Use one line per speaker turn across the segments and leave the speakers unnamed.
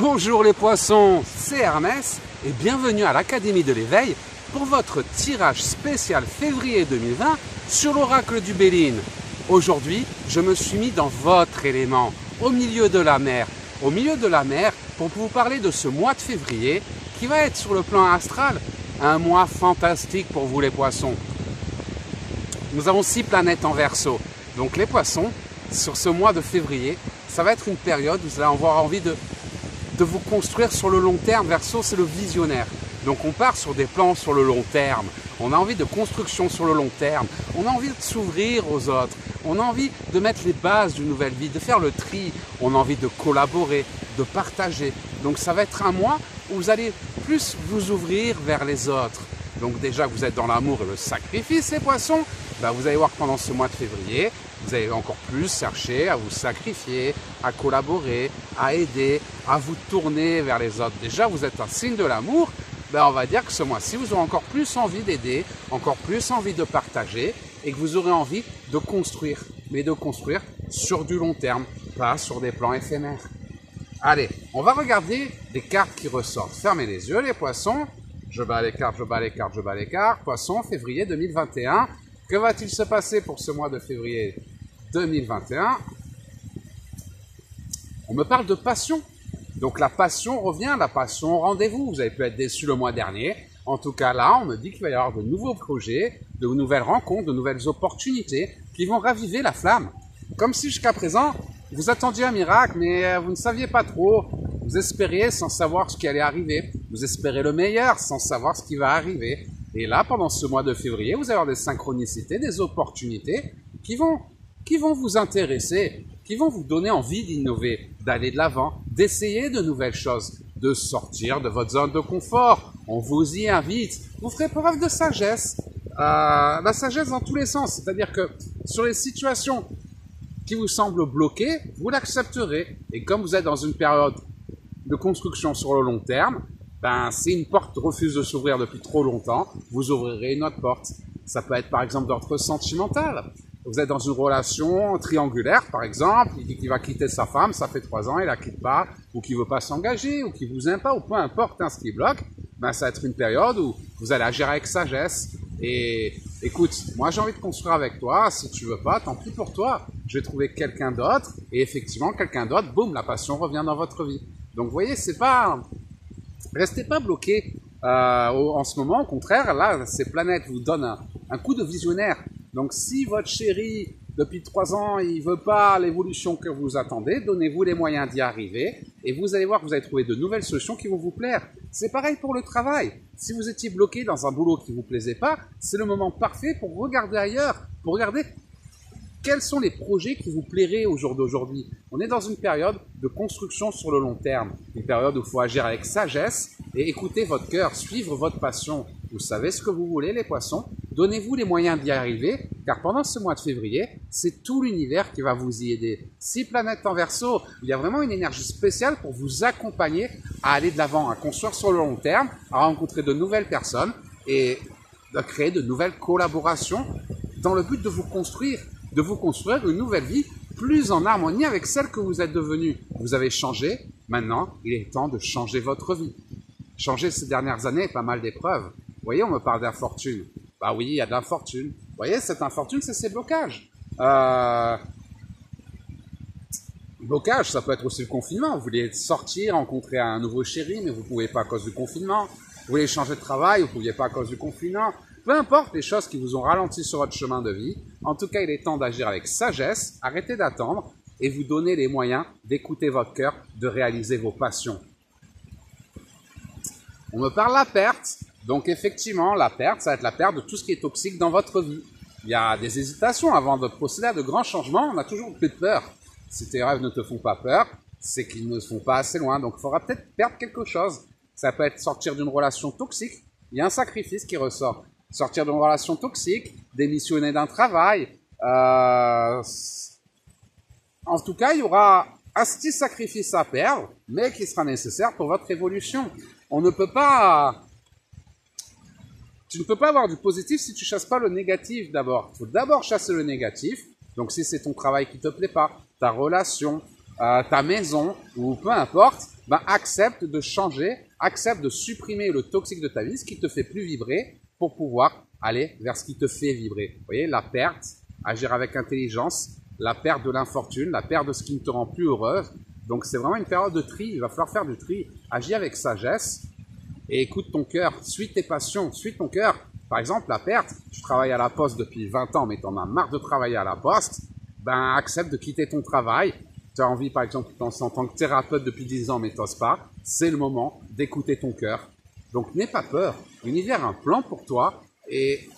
Bonjour les poissons, c'est Hermès et bienvenue à l'Académie de l'éveil pour votre tirage spécial février 2020 sur l'oracle du Béline. Aujourd'hui, je me suis mis dans votre élément, au milieu de la mer. Au milieu de la mer pour vous parler de ce mois de février qui va être sur le plan astral un mois fantastique pour vous les poissons. Nous avons 6 planètes en Verseau. Donc les poissons, sur ce mois de février, ça va être une période où vous allez avoir envie de vous construire sur le long terme. Verseau, c'est le visionnaire. Donc on part sur des plans sur le long terme. On a envie de construction sur le long terme. On a envie de s'ouvrir aux autres. On a envie de mettre les bases d'une nouvelle vie, de faire le tri. On a envie de collaborer, de partager. Donc ça va être un mois où vous allez plus vous ouvrir vers les autres. Donc déjà que vous êtes dans l'amour et le sacrifice, les poissons, vous allez voir que pendant ce mois de février, vous allez encore plus chercher à vous sacrifier, à collaborer, à aider, à vous tourner vers les autres. Déjà, vous êtes un signe de l'amour. On va dire que ce mois-ci, vous aurez encore plus envie d'aider, encore plus envie de partager et que vous aurez envie de construire, mais de construire sur du long terme, pas sur des plans éphémères. Allez, on va regarder les cartes qui ressortent. Fermez les yeux, les poissons. Je bats les cartes, je bats les cartes, je bats les cartes. Poissons, février 2021. Que va-t-il se passer pour ce mois de février 2021? On me parle de passion. Donc la passion revient, la passion au rendez-vous. Vous avez pu être déçu le mois dernier. En tout cas là, on me dit qu'il va y avoir de nouveaux projets, de nouvelles rencontres, de nouvelles opportunités qui vont raviver la flamme. Comme si jusqu'à présent, vous attendiez un miracle, mais vous ne saviez pas trop. Vous espériez sans savoir ce qui allait arriver. Vous espérez le meilleur sans savoir ce qui va arriver. Et là, pendant ce mois de février, vous allez avoir des synchronicités, des opportunités qui vont vous intéresser, qui vont vous donner envie d'innover, d'aller de l'avant, d'essayer de nouvelles choses, de sortir de votre zone de confort. On vous y invite. Vous ferez preuve de sagesse. La sagesse dans tous les sens. C'est-à-dire que sur les situations qui vous semblent bloquées, vous l'accepterez. Et comme vous êtes dans une période de construction sur le long terme, si une porte refuse de s'ouvrir depuis trop longtemps, vous ouvrirez une autre porte. Ça peut être par exemple d'ordre sentimental. Vous êtes dans une relation triangulaire, par exemple, il dit qu'il va quitter sa femme, ça fait 3 ans, il la quitte pas, ou qu'il veut pas s'engager, ou qu'il vous aime pas, ou peu importe ce qui bloque, ça va être une période où vous allez agir avec sagesse. Et écoute, moi j'ai envie de construire avec toi, si tu veux pas, tant pis pour toi. Je vais trouver quelqu'un d'autre, et effectivement, quelqu'un d'autre, boum, la passion revient dans votre vie. Donc vous voyez, restez pas bloqué en ce moment, au contraire, là, ces planètes vous donnent un coup de visionnaire. Donc si votre chéri, depuis 3 ans, il veut pas l'évolution que vous attendez, donnez-vous les moyens d'y arriver et vous allez voir que vous allez trouver de nouvelles solutions qui vont vous plaire. C'est pareil pour le travail. Si vous étiez bloqué dans un boulot qui vous plaisait pas, c'est le moment parfait pour regarder ailleurs, pour regarder quels sont les projets qui vous plairaient au jour d'aujourd'hui. On est dans une période de construction sur le long terme, une période où il faut agir avec sagesse et écouter votre cœur, suivre votre passion. Vous savez ce que vous voulez, les poissons. Donnez-vous les moyens d'y arriver, car pendant ce mois de février, c'est tout l'univers qui va vous y aider. 6 planètes en Verseau, il y a vraiment une énergie spéciale pour vous accompagner à aller de l'avant, à construire sur le long terme, à rencontrer de nouvelles personnes et à créer de nouvelles collaborations dans le but de vous construire une nouvelle vie plus en harmonie avec celle que vous êtes devenue. Vous avez changé, maintenant il est temps de changer votre vie. Changer ces dernières années, pas mal d'épreuves. Vous voyez, on me parle d'infortune. Oui, il y a de l'infortune. Vous voyez, cette infortune, c'est ces blocages. Blocage, ça peut être aussi le confinement. Vous voulez sortir, rencontrer un nouveau chéri, mais vous ne pouvez pas à cause du confinement. Vous voulez changer de travail, vous ne pouviez pas à cause du confinement. Peu importe les choses qui vous ont ralenti sur votre chemin de vie, en tout cas, il est temps d'agir avec sagesse, arrêtez d'attendre et vous donner les moyens d'écouter votre cœur, de réaliser vos passions. On me parle de la perte. Donc effectivement, la perte, ça va être la perte de tout ce qui est toxique dans votre vie. Il y a des hésitations avant de procéder à de grands changements. On a toujours plus de peur. Si tes rêves ne te font pas peur, c'est qu'ils ne sont pas assez loin. Donc il faudra peut-être perdre quelque chose. Ça peut être sortir d'une relation toxique. Il y a un sacrifice qui ressort. Sortir d'une relation toxique, démissionner d'un travail. En tout cas, il y aura un petit sacrifice à perdre, mais qui sera nécessaire pour votre évolution. On ne peut pas... Tu ne peux pas avoir du positif si tu chasses pas le négatif d'abord. Il faut d'abord chasser le négatif. Donc si c'est ton travail qui te plaît pas, ta relation, ta maison ou peu importe, ben accepte de changer, accepte de supprimer le toxique de ta vie, ce qui te fait plus vibrer pour pouvoir aller vers ce qui te fait vibrer. Vous voyez, la perte, agir avec intelligence, la perte de l'infortune, la perte de ce qui ne te rend plus heureuse. Donc c'est vraiment une période de tri, il va falloir faire du tri, agir avec sagesse et écoute ton cœur, suis tes passions, suis ton cœur. Par exemple, la perte, tu travailles à la poste depuis 20 ans mais tu en as marre de travailler à la poste, ben accepte de quitter ton travail. Tu as envie, par exemple, en tant que thérapeute depuis 10 ans mais t'oses pas, c'est le moment d'écouter ton cœur. Donc n'aie pas peur, l'univers a un plan pour toi et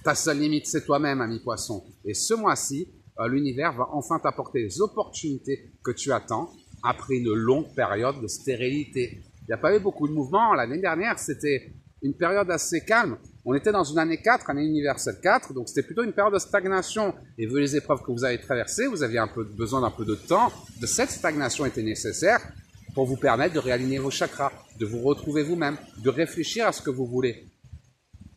ta seule limite c'est toi-même, ami poisson. Et ce mois-ci, l'univers va enfin t'apporter les opportunités que tu attends après une longue période de stérilité. Il n'y a pas eu beaucoup de mouvements. L'année dernière, c'était une période assez calme. On était dans une année 4, année universelle 4, donc c'était plutôt une période de stagnation. Et vu les épreuves que vous avez traversées, vous aviez besoin d'un peu de temps. De cette stagnation était nécessaire pour vous permettre de réaligner vos chakras, de vous retrouver vous-même, de réfléchir à ce que vous voulez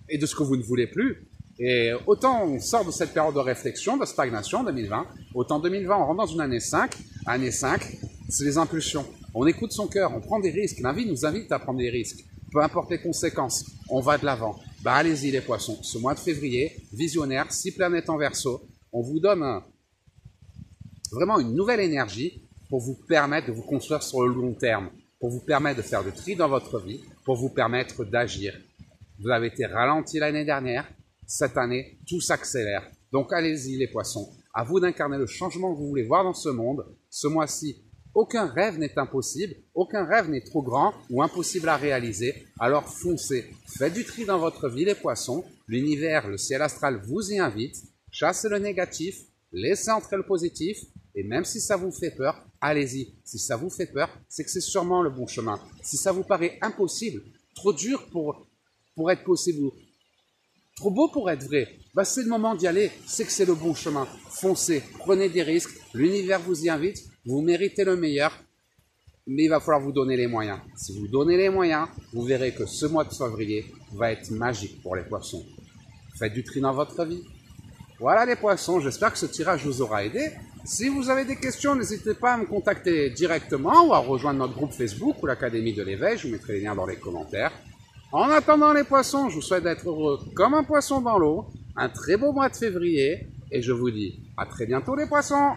et de ce que vous ne voulez plus. Et autant on sort de cette période de réflexion, de stagnation 2020, autant 2020 on rentre dans une année 5. Année 5, c'est les impulsions. On écoute son cœur, on prend des risques. La vie nous invite à prendre des risques. Peu importe les conséquences, on va de l'avant. Bah allez-y les poissons. Ce mois de février, visionnaire, 6 planètes en Verseau, on vous donne vraiment une nouvelle énergie pour vous permettre de vous construire sur le long terme, pour vous permettre de faire du tri dans votre vie, pour vous permettre d'agir. Vous avez été ralenti l'année dernière. Cette année, tout s'accélère. Donc allez-y les poissons, à vous d'incarner le changement que vous voulez voir dans ce monde. Ce mois-ci, aucun rêve n'est impossible, aucun rêve n'est trop grand ou impossible à réaliser. Alors foncez, faites du tri dans votre vie les poissons. L'univers, le ciel astral vous y invite. Chassez le négatif, laissez entrer le positif. Et même si ça vous fait peur, allez-y. Si ça vous fait peur, c'est que c'est sûrement le bon chemin. Si ça vous paraît impossible, trop dur pour être possible, trop beau pour être vrai, bah c'est le moment d'y aller, c'est que c'est le bon chemin. Foncez, prenez des risques, l'univers vous y invite, vous méritez le meilleur, mais il va falloir vous donner les moyens. Si vous donnez les moyens, vous verrez que ce mois de février va être magique pour les poissons. Faites du tri dans votre vie. Voilà les poissons, j'espère que ce tirage vous aura aidé. Si vous avez des questions, n'hésitez pas à me contacter directement ou à rejoindre notre groupe Facebook ou l'Académie de l'éveil, je vous mettrai les liens dans les commentaires. En attendant les poissons, je vous souhaite d'être heureux comme un poisson dans l'eau, un très beau mois de février, et je vous dis à très bientôt les poissons!